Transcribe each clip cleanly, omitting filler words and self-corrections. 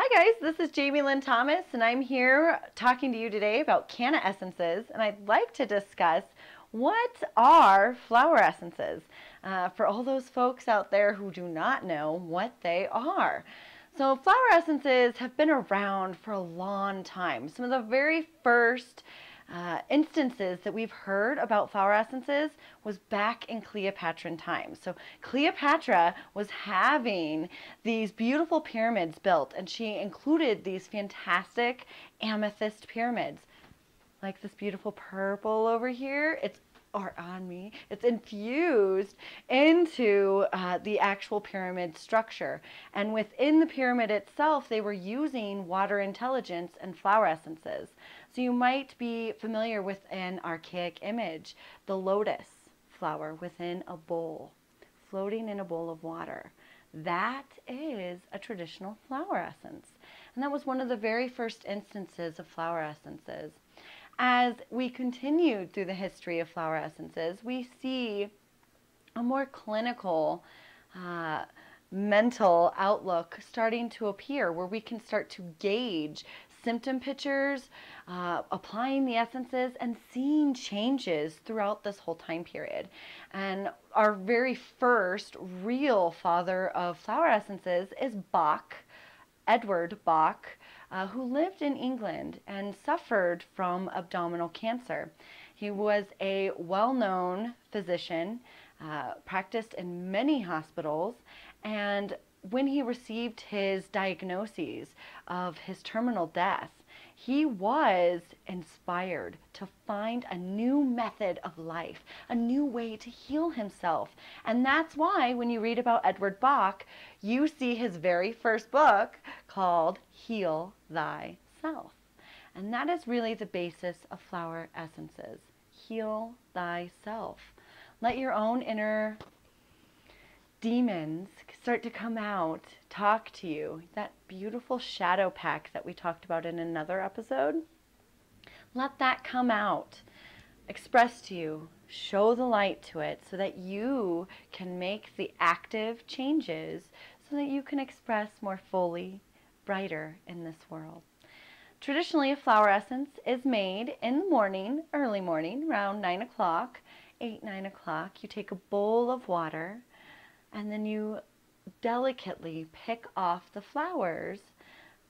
Hi guys, this is Jamie Lynn Thomas and I'm here talking to you today about canna essences, and I'd like to discuss what are flower essences for all those folks out there who do not know what they are. So flower essences have been around for a long time. Some of the very first instances that we've heard about flower essences was back in Cleopatran times. So Cleopatra was having these beautiful pyramids built, and she included these fantastic amethyst pyramids. Like this beautiful purple over here, it's infused into the actual pyramid structure. And within the pyramid itself, they were using water intelligence and flower essences. So you might be familiar with an archaic image, the lotus flower within a bowl, floating in a bowl of water. That is a traditional flower essence. And that was one of the very first instances of flower essences. As we continue through the history of flower essences, we see a more clinical mental outlook starting to appear, where we can start to gauge symptom pictures, applying the essences, and seeing changes throughout this whole time period. And our very first real father of flower essences is Bach, Edward Bach, who lived in England and suffered from abdominal cancer. He was a well-known physician, practiced in many hospitals, and when he received his diagnoses of his terminal death, he was inspired to find a new method of life, a new way to heal himself. And that's why when you read about Edward Bach, you see his very first book called Heal Thyself. And that is really the basis of flower essences. Heal thyself. Let your own inner demons start to come out, talk to you. That beautiful shadow pack that we talked about in another episode, let that come out, express to you, show the light to it so that you can make the active changes so that you can express more fully, brighter in this world. Traditionally, a flower essence is made in the morning, early morning, around 9 o'clock, 8, 9 o'clock. You take a bowl of water, and then you delicately pick off the flowers,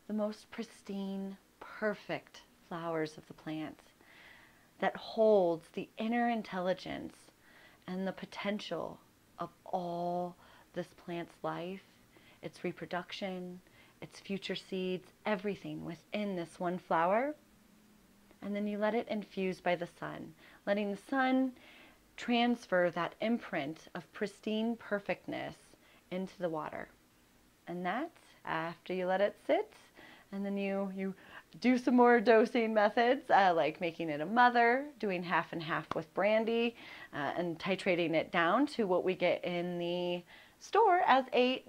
the most pristine, perfect flowers of the plant that holds the inner intelligence and the potential of all this plant's life, its reproduction, its future seeds, everything within this one flower. And then you let it infuse by the sun, letting the sun transfer that imprint of pristine perfectness into the water. And that's after you let it sit, and then you do some more dosing methods, like making it a mother, doing half and half with brandy, and titrating it down to what we get in the store as a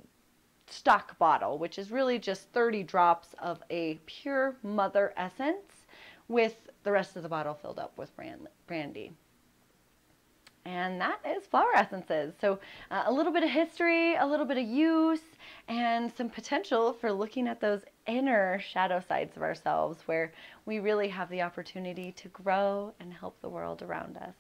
stock bottle, which is really just 30 drops of a pure mother essence with the rest of the bottle filled up with brandy. And that is flower essences. So a little bit of history, a little bit of use, and some potential for looking at those inner shadow sides of ourselves where we really have the opportunity to grow and help the world around us.